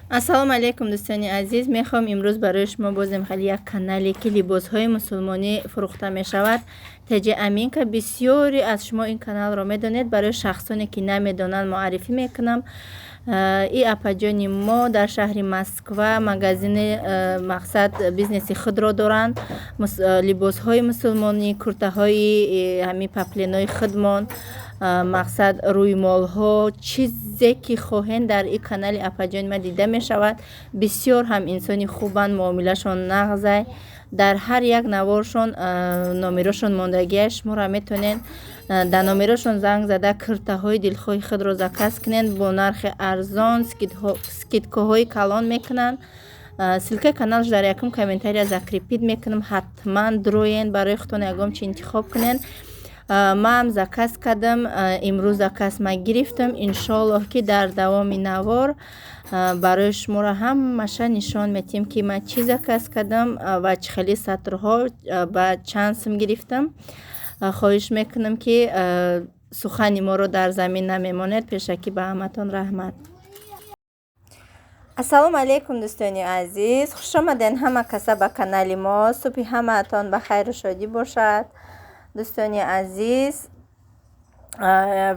ассалому алайкум дӯстони азиз. Мехоҳам имрӯз барои шумо бозем хеле як канале ки либосҳои мусулмонӣ фурӯхта мешавад. Теҷи Аминка. Бисёре аз шумо ин каналро медонед. Барои шахсоне ки намедонанд муаррифӣ мекунам. И апаҷони мо дар шаҳри Москва магазини мақсад бизнеси худро доранд. Либосҳои мусулмонӣ, куртаҳои ҳами папленои худмон, мақсад рӯймолҳо, чизе ки хоҳем дар ин канали апаҷони ма дида мешавад. Бисёр ҳам инсони хубанд, муомилашон нағзай. Дар ҳар як наворшон номерошон мондагиаш шуморо метонен дар номерошон занг зада куртаҳои дилхоҳи худро заказ кунен бо нархи арзон, скидкаҳои калон мекунанд. Силкаи каналш дар якум комментария закрепид мекунам. Ҳатман дроен барои худтон ягом чи интихоб кунен. Маам заказ кардам, имрӯз заказ ма гирифтам. Иншоаллоҳ ки дар давоми навор барои шуморо ҳамаша нишон метиҳем ки ман чӣ заказ кардам ва чӣ хели сатрҳо ба чанд сум гирифтам. хоҳиш мекунам ки сухани моро дар замин намемонед. пешакӣ ба ҳаматон раҳмат. ассалому алайкум дӯстони азиз, хуш омаден ҳама каса ба канали мо. субҳи ҳамаатон ба хайру шодӣ бошад. дӯстони азиз,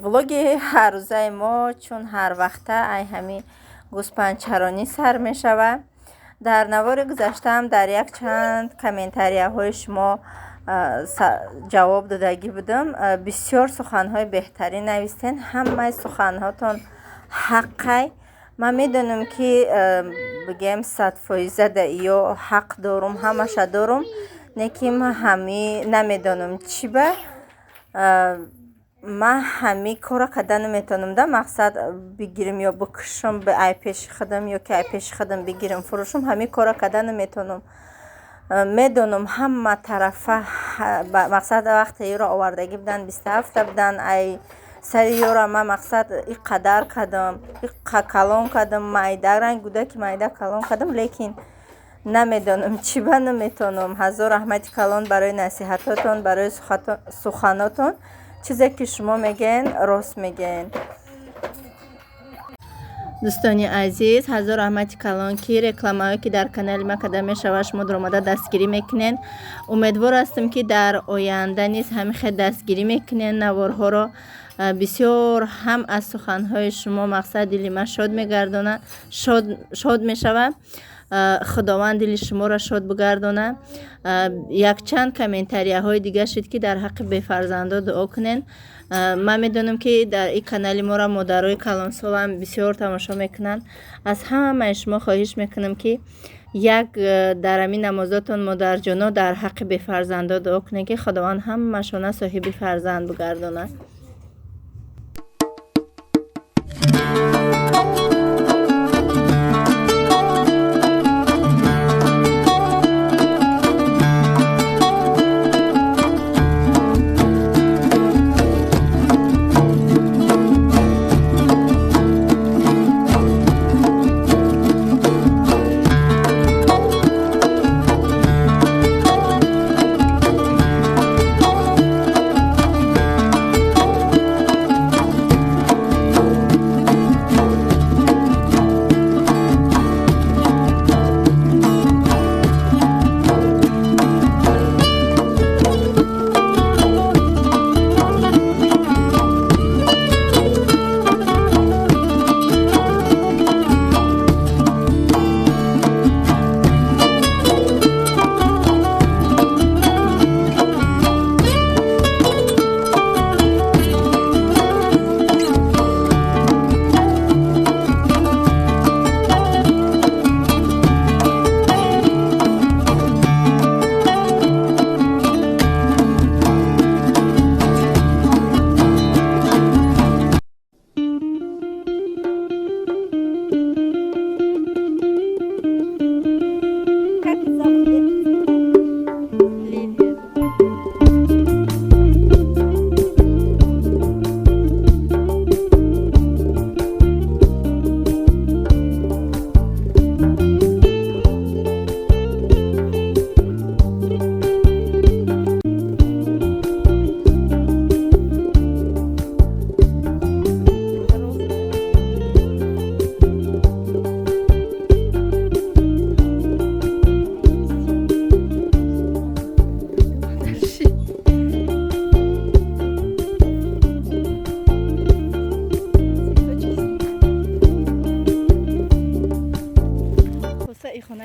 влоги ҳаррӯзаи мо чун ҳар вақта ай ҳами гӯспанчаронӣ сар мешавад. дар навори гузаштаам дар як чанд комментарияҳои шумо ҷавоб додагӣ будам. бисёр суханҳои беҳтарин навистен. ҳамаи суханҳотон ҳаққай. ман медонам ки бигем 100% ё ҳақ дорум, ҳамаша дорум, лекин ман ҳами намедонам чӣ ба ман ҳами кора карда наметонам. да мақсад бигирим ё бикушам ай пеши худам ё ки ай пеши худам бигирим фурӯшам, ҳами кора карда наметонам. медонам ҳама тарафа мақсад вақте ёро овардагӣ будан 27 будан ай сари ёра ман мақсад иқадар кардам, калон кардам, майда ранг буда ки майда калон кардам, лекин намедонам чӣ ба наметонам. ҳазор раҳмати калон барои насиҳатотон, барои суханотон. чизе ки шумо мегӯед рост мегӯед. дӯстони азиз, ҳазор раҳмати калон ки рекламаҳое ки дар канали ма карда мешавад шумо омада дастгирӣ мекунед. умедвор ҳастам ки дар оянда низ ҳамихе дастгирӣ мекунед наворҳоро. бисёр ҳам аз суханҳои шумо мақсад дили ман шод мегардонад, шод мешавад. худованд дили шуморо шод бигардона. якчанд комментарияҳои дига шуд ки дар ҳаққи бефарзандо дуо кунед. ман медонам ки дар ин канали моро модарои калонсолам бисёр тамошо мекунанд. аз ҳамаи шумо хоҳиш мекунам ки як дар ҳамин намозотон модарҷоно дар ҳаққи бефарзандо дуо кунед ки худованд ҳамашона соҳиби фарзанд бигардонад.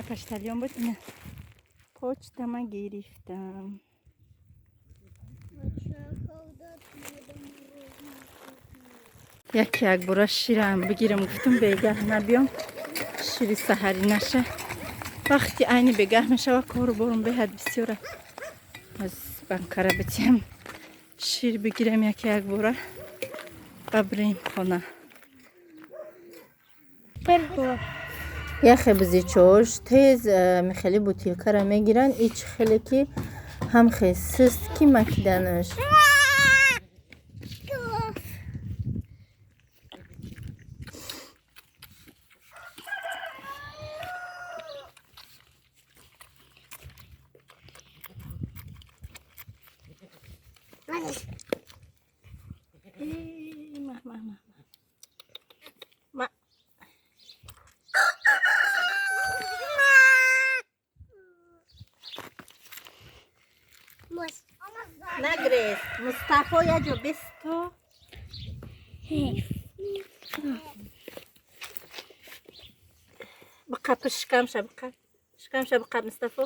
почтальон بود. اینه почتم گرفتم. یکی یک برا شیرم بگیرم گفتم بگه نبیام شیری سحری نشه. وقتی عینی بگه میشه و کار برم بهد بسیاره از بنکره بتیم شیر بگیرم یکی یک برا ببریم خانه. یخ بزی چوش تیز میخلی بوتیلکه را میگیرن ایچ خیلی که هم خیلی سست که مکیدنش. نگریز مصطفی یا جو بستو بقى بشكام شبقة شكام شبقة مصطفى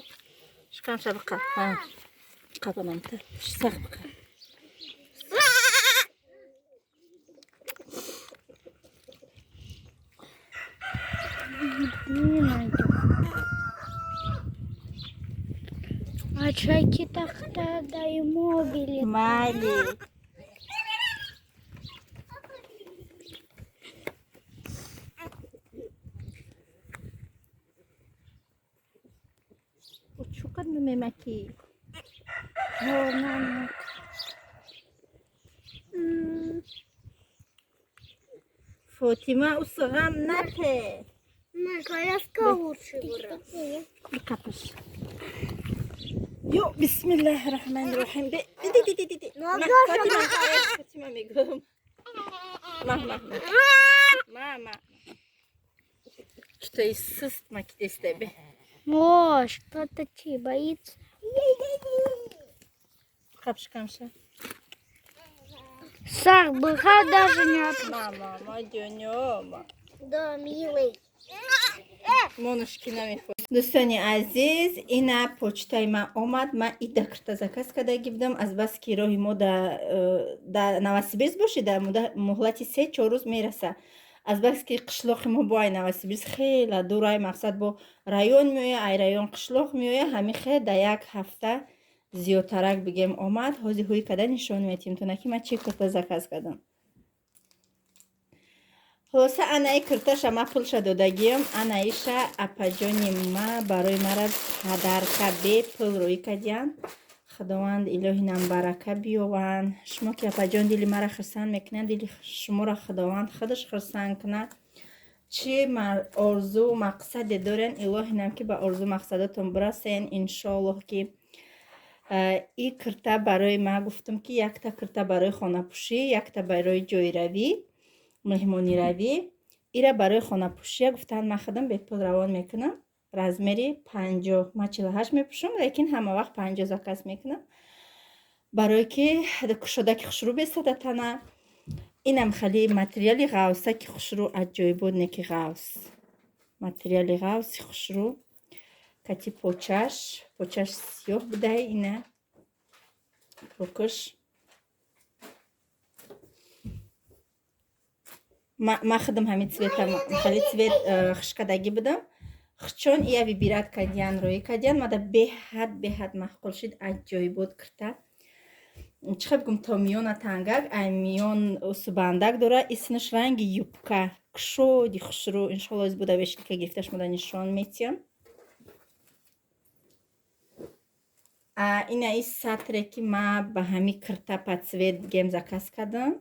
شكام شبقة ها بقى بنمتر شسخ بقى А чайки так-то дай мобили. مالي وشو قد ممكي Вон فاطمة أصغام نته коляска лучше. بقى يو بسم الله الرحمن الرحيم دي فاطمة ميقوم ماما что иссыст макитес тебе О, что-то че боится. капшкамша Сах, быха даже не от... мама мадёнёма Да, милый. монушки намефо дӯстони азиз ина почтаи ман омад. ман ида карта заказ кардаги будам аз баси ки роҳи мо да Новосибирск боши дар муҳлати 3-4 рӯз мераса. аз баси ки қишлоқи мо бо ай Новосибирск хела дур ай мақсад бо район меоя ай район қишлоқ меоя ҳами хе да як ҳафта зиёдтарак бигем омад. ҳози ҳуи када нишон метим тона ки ман чӣ карта заказ кардам. ҳолоса анаи кирташа ма пулша додагиём анаиша апаҷони ма барои мара падарка бепул рӯи кардиян. худованд илоҳи намбарака биёван. шумо ки апаҷон дили мара хирсанд мекунад дили шуморо худованд худаш хирсанд кунад. чӣ орзу мақсаде дорен илоҳи нам ки ба орзу мақсадатон бирасен. иншоаллоҳ ки и кирта барои ма гуфтам ки якта кирта барои хонапӯшӣ якта барои ҷойравӣ меҳмониравӣ ира барои хонапӯшия гуфтанд ман худам бепул равон мекунам. размери 50 ман 48 мепӯшам лекин ҳама вақт 50 заказ мекунам барое ки кушодаки хушрӯ бесада тана. инам хали материали ғавсаки хушрӯ аҷоибот неки ғавс материали ғавси хушрӯ кати почаш сиёҳ будай ина покуш ма худам ҳамин цветам хали цвет хишкадаги будам хичон ия вибират кардиян рӯи кардиян мада беҳад маҳқул шид аҷоибот кирта чӣ бигум то миёна тангак ай миён субандак дора исмиш ранги юбка кушоди хушрӯ иншоалло буда вешилка гирифташ мода нишон метиям. ина и сатре ки ма ба ҳами кирта па цвет дигем заказ кардам.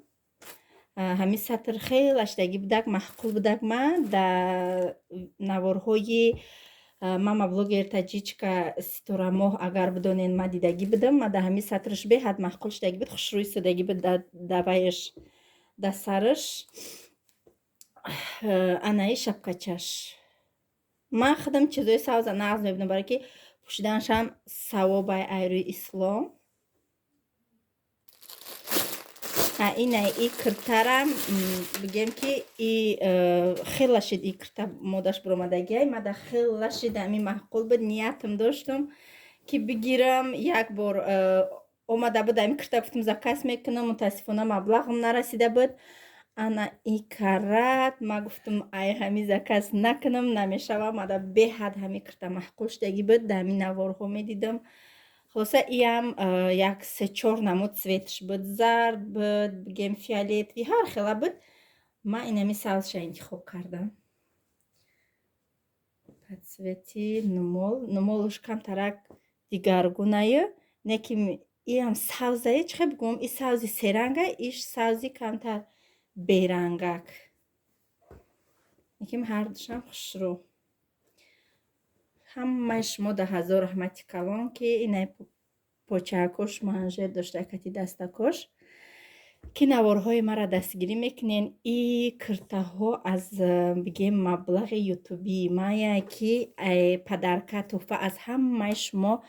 ҳамин сатр хеле ашдаги будак маҳқул будак ма да наворҳои мама блогер таҷичка ситорамоҳ агар бидонен ма дидаги будам ма да ҳамин сатрш беҳад маҳқул шудаги буд хушрӯи истодаги буд да вайш да сарш. анаи шапкачаш ман худам чизои савза нағз мебинам барои ки пӯшиданашам савоб ай рӯи ислом. اینا ای کرتارم بگم که ای خیلی شد ای کرتا مودش برآمدگی ماده خیلی شد امی معقول بود نیتم داشتم که بگیرم یک بار اومده بود امی کرتا گفتم زکاس میکنم متاسفانه مبلغم نرسیده بود انا ای کرد ما گفتم ای همی زکاس نکنم نمیشه ماده به حد همی کرتا معقول شدگی بود دمی نوارها میدیدم خلاصه ایم یک 3-4 نمود سویتش بود زرد بود بگیم فیالتوی هر خیلی بود ما اینمی سازش انتخاب کردم پس سویتی نمولش کم ترک دیگرگونه نکیم ایم سازه چه بگم این سازی سرنگه ایش سازی کمتر بیرنگک نکیم هر دوشم خوش رو همش ما 10,000 رحمتی کلان که اینه پوچکش منجر داشته کتی دستکش که نوارهای مرا دستگیری میکنین این کرته ها از بگیم مبلغ یوتیوبی ما که پدرکه توفه از همه شما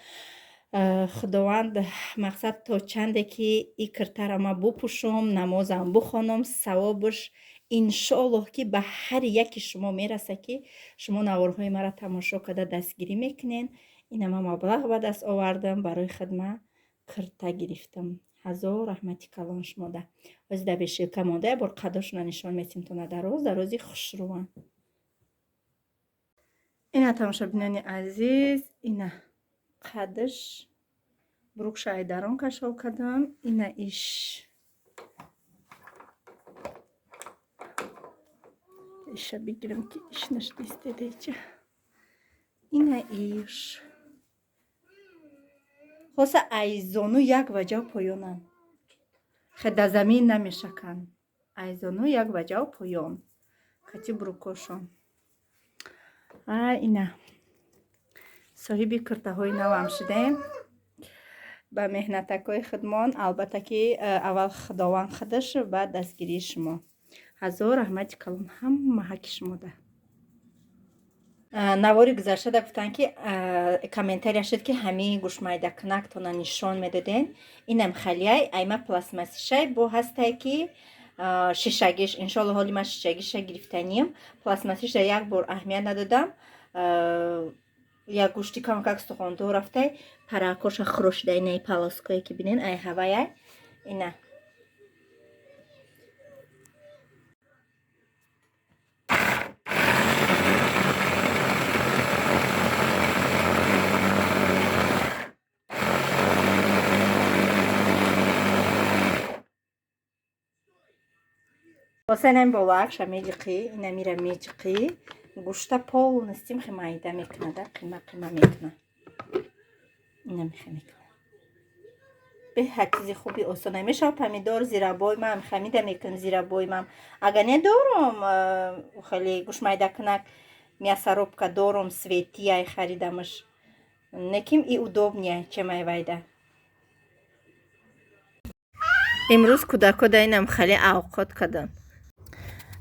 خداوند مقصد تا چنده که این کرته را ما بپوشم نمازم بخونم ثوابش انشالله که به هر یکی شما میرسه که شما نوارهای مرا تماشا کرده دستگیری میکنین این ما مبلغ به دست آوردم برای خدمت کرته گرفتم 1000 رحمتی کلان شما ده از ده بشه کمانده بار قداشون نشان میتیم تو درازی خوش روان اینا تماشا بینانی عزیز اینا قدش بروک شایداران کشال کردم اینا ایش ایشا بگیرم که ایش نشدیسته دیچه اینا ایش خلاصه ایزانو یک وجه پایانم خدا زمین نمیشکن ایزانو یک وجه پایان کتی بروکوشم اینا صاحبی کرته های نوام شدیم با مهنتکای خدمان البته که اول خداوند خودش بعد دستگیری شما 1000 رحمتی کلان هم محک شما ده نواری گذشته ده گفتن که کامنتاری شد که همین گوشمایده کنک تونا نشان میدادین اینم خلیه ایمه پلاسماسیشه با هسته که شیشگیش انشالله حالی من شیشگیش گرفتنیم پلاسماسیش ده یک بار اهمیت ندادم یک گوشتی کم که استخوانده رفته پراکوش خروش ده اینه پلاسکایی که بینین ای هوایه اینه واسه نمی بالا شمیدی اینه میره میچقی گوشتا پول نستیم خیمایده میکنه ده قیمه میکنه اینه میکنه به هر چیزی خوبی آسانه میشه پمیدار زیرا بای من خمیده میکن زیرا بای من اگه ندارم خیلی گوشمایده کنک میاسروب که دارم سویتی ای خریدمش نکیم ای удобнее چه میویده امروز کودکا داینم خیلی اوقات کردن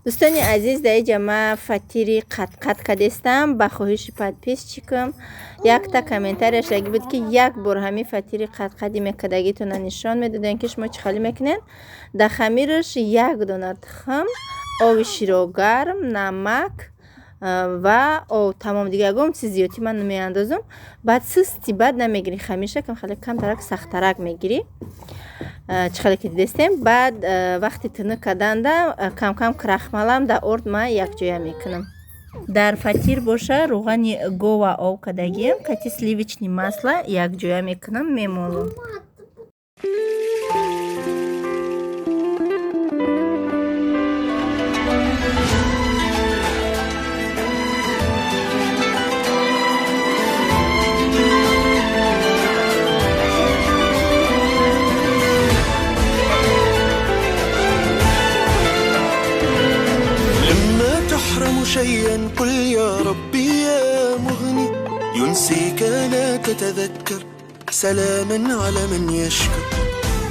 دوستانی عزیز در اینجا ما فطیری قط کردستم با خواهش پیش چیکم یک تا کامنتارش لگی بود که یک بار همی فطیری قدی میکدگی تو نشان میدادن که شما چه خالی میکنین در خمیرش یک دونه تخم آب شیرو گرم نمک و تمام دیگه گم چیز زیادی من نمیاندازم بعد سستی بعد نمیگیری خمیرش کم خیلی کم ترک سخت ترک میگیری چخالی که دیدستیم بعد وقتی تنه کدنده کم کم کرخمالم در ارد ما یک جایه میکنم در فطیر باشه روغن گو و آب کدگیم کتی سلیویچنی масла یک جایه میکنم میمالم شيئا قل يا ربي يا مغني ينسيك لا تتذكر سلاما على من يشكر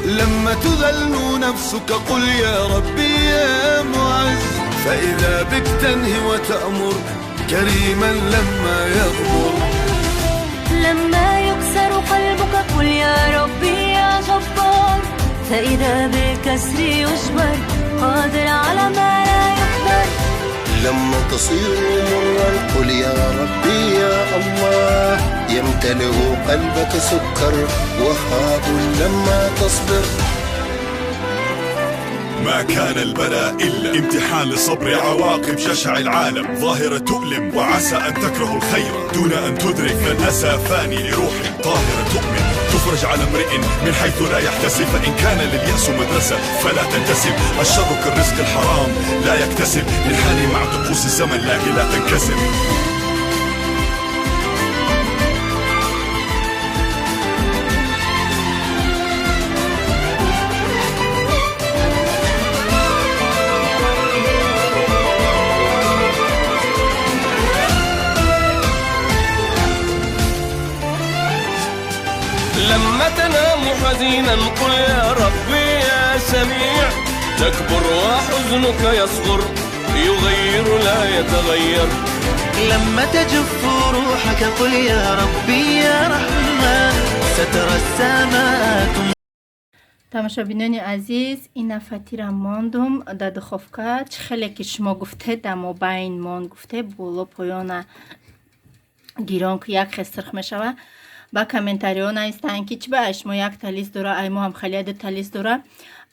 لما تذل نفسك قل يا ربي يا معز فإذا بك تنهي وتأمر كريما لما يغفر لما يكسر قلبك قل يا ربي يا جبار فإذا بكسر يجبر قادر على ما لا يقدر. لما تصير مرا قل يا ربي يا الله، يمتلئ قلبك سكر وهاب لما تصبر. ما كان البلاء إلا امتحان لصبر عواقب جشع العالم، ظاهرة تؤلم وعسى أن تكره الخير دون أن تدرك أن الأسى فاني لروح طاهرة تؤمن، تفرج على امرئ من حيث لا يحتسب، فإن كان لليأس مدرسة فلا تنتسب. الشر كالرزق الحرام لا يكتسب، للحال مع طقوس الزمن لكن لا تنكسر. لما تنام حزينا قل يا ربي يا سميع، تكبر وحزنك يصغر يغير لا يتغير. لما تجف روحك قل يا ربي يا رحمن، سترى السماء. тамошобинони азиз, ин нафатира мондум дар духовка. Чӣ хеле ки шумо гуфте дар мобайн монд гуфте боло поёна гирон ки як хел сирх мешава. ба комментариҳо наистанд ки чӣ баъд шумо якта лист дора, аймо ҳам хеле дута лист дора.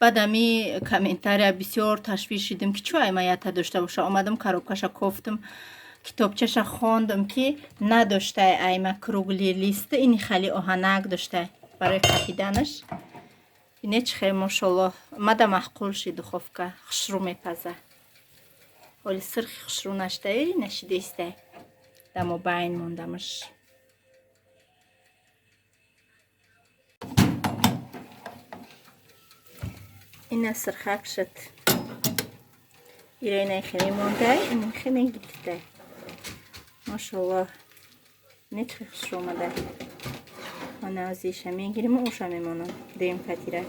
баъд ами комментария бисёр ташвиш шидем ки чӯ айма якта дошта боша. омадам коробкаша кофтум, китобчаша хондум ки надоштай айма кругли лист, ини хали оҳанак доштай барои капиданаш. ине чӣ хел мошаллоҳ мада маҳқул ши духовка хушрӯ мепаза. оли сирхи хушрӯ наштаи нашидестай дамо байн мондамаш. ина сирхак шуд. ирайнай хеле мондай, ин хеле гиттай. Машаллоҳ. Не чӣ хушрӯ омада. Ана азиша мегирим у уша мемонам. Дем катира.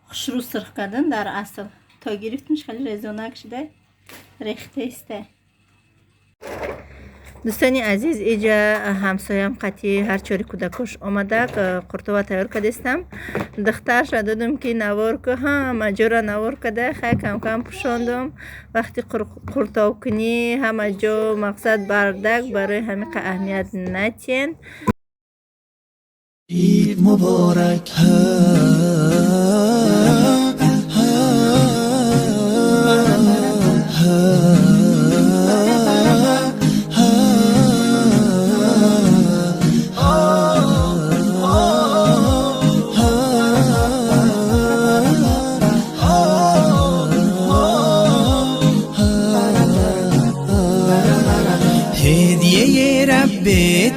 хушрӯ сирх кардан дар асл то гирифтимш хеле резонак шуда. Рехтестай. дӯстони азиз, иҷа ҳамсоям қатъи ҳар чори кӯдакош омадак қуртова тайёр кардистам. духтарша додум ки навор ку, ҳама ҷора навор када, хай кам кам пӯшондум. вақти қуртовкунӣ ҳама ҷо мақсад бардак, барои ҳамиқа аҳамият натиен. ईद मुबारक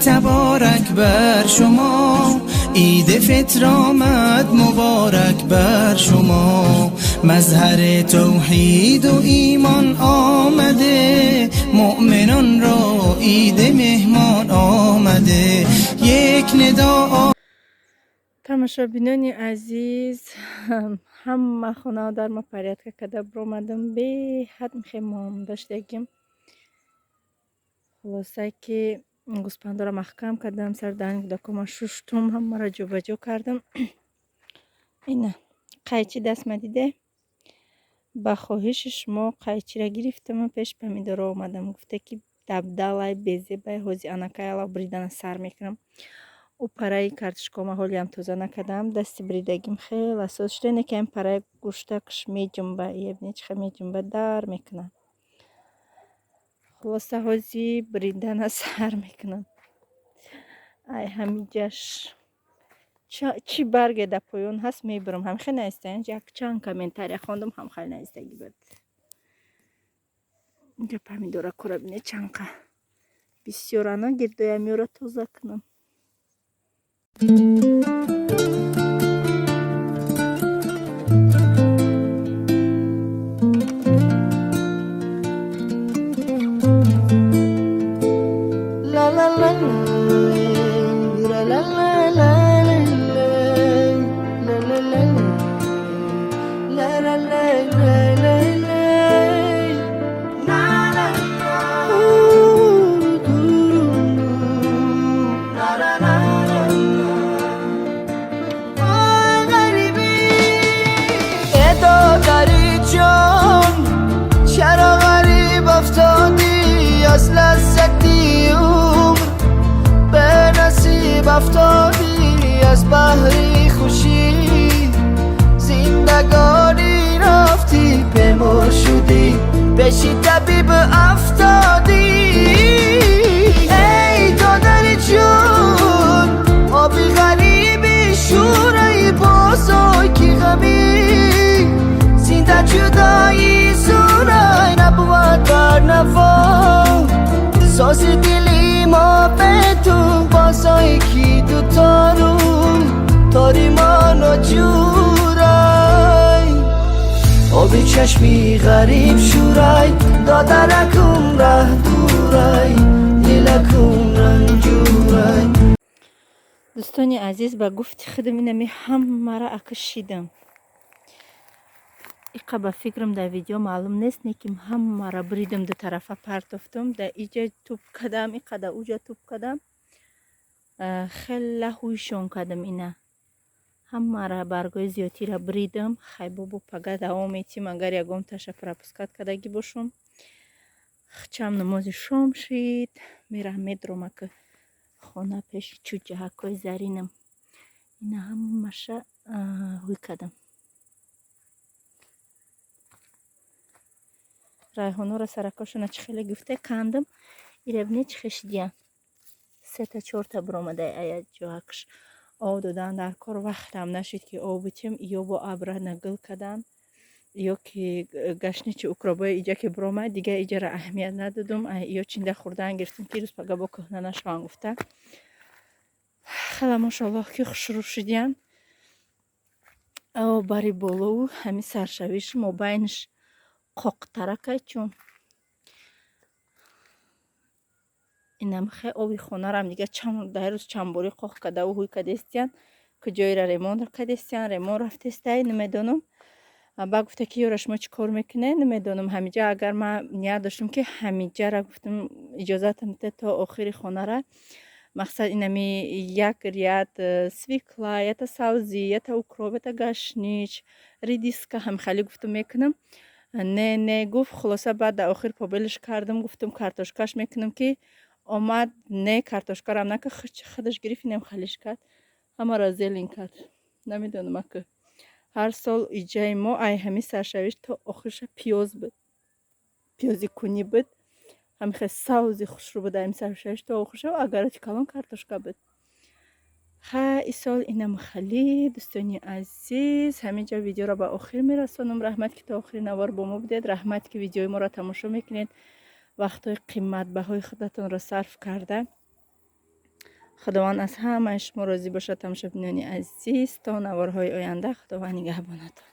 تبارک بر شما، عید فطر آمد مبارک بر شما. مظهر توحید و ایمان آمده، مؤمنان را عید مهمان آمده. یک ندا тамошобинони азиз, ҳама хонао дар ма порядка карда бромадам. беҳад мехемон доштагим. хулоса ки гӯспандора маҳкам кардам, сар дани кӯдакома шуштум, ҳамаро ҷобаҷо кардам. ина қайчи дастма диде. ба хоҳиши шумо қайчира гирифтам, пеш помидоро омадам. гуфта ки дабдалай безебай ҳози анакаяла бридана сар мекунам. у параи картошкома ҳолиам тоза накардам, дасти бридагим хеле асос шуда. ине ки ин параи гӯштакш меҷунба, ебне чӣ хел меҷунба, дар мекунам. хулоса ҳози бридана сар мекунам. ай ҳамиҷаш чӣ барге дар поён ҳаст мебурам. ҳамихел наистаин як чанд комментария хондум, ҳамхел наистаги буд. инҷа помидора кора бине чанқа бисёр ана гирдоямиёро тоза кунам. افتادی از بحری خوشی، زندگانی رفتی بمر شدی، بشی طبیب افتادی. ای دادر جون آبی غریبی شورای بازای کی غمی، زنده جدایی زورای نبود بر نوا، ساز دلی ما به تو بازای کی دوتا رو تاری ما نجورای، آبی چشمی غریب شورای دادرکم ره دورای دلکم رنجورای. دوستانی عزیز به گفت خودم اینمی همه را اکشیدم. ایقا به فکرم در ویدیو معلوم نیست نیکیم همه را بریدم دو طرفه پرتفتم، در اینجا توپ کدم ایقا در اوجا توپ کدم، خیلی هویشون کدم اینه همه را برگای زیادی را بریدم. خیلی بابو پگه دوام ایتیم اگر یکم تشه پرپسکت کدگی باشم. چم نماز شام شید میرم میدرم که خانه پیش چو جهکای زرینم اینا همه شه هوی کدم. ریحانو را سرکاشونه چه خیلی گفته کندم، ایره بینی چه خشیدیم 3 تا 4 تا برامده اید جاکش آب دادن در کار وقتم نشید که آب بچیم یا با ابره نگل کدن یا که گشنی چه اکرابای ایجا که برامد دیگه ایجا را اهمیت ندادم یا چینده خوردن گرفتم که روز پگه با کهنه نشوان گفته. خیلی ماشاءالله که خوش رو شدیم او باری بولو همین سرشویش ما بینش قاق ترکه چون اینم خیلی آبی خونه رم دیگه در روز چند باری قاق کده و هوی کده استیان که جایی را ریمان را کده استیان ریمان رفته استایی نمیدانم. با گفته که یارش ما چی کار میکنه نمیدانم. همیجا اگر ما نیاد داشتم که همیجا را گفتم اجازت میده تا آخری خانه را مقصد اینمی یک ریاد سویکلا یا تا سوزی یا تا اکروب یا تا گشنیچ ریدیسکا هم خیلی گفتم میکنم. نه گفت خلاصه بعد در آخر پابلش کردم گفتم کارتوشکاش میکنم که آمد نه کارتوشکا را هم نکه خودش گرفت اینم خالیش کرد همه را زیلین کرد. نمیدونم که هر سال ایجای ما ای همی سرشویش تا آخرش پیاز بود پیازی کنی بود هم خیلی سوزی خوش رو بود این سرشویش تا آخرش و اگر چه کلان کارتوشکا بود. ای سال اینم خیلی دوستانی عزیز همینجا ویدیو را به آخر میرسانم. رحمت که تا آخر نوار با ما بدید، رحمت که ویدیوی ما را تماشا میکنید، وقتای قیمت بهای خودتون را صرف کرده. خداوند از همه شما راضی باشه تماشا بینانی عزیز. تا نوارهای آینده خداوند نگهبانتون.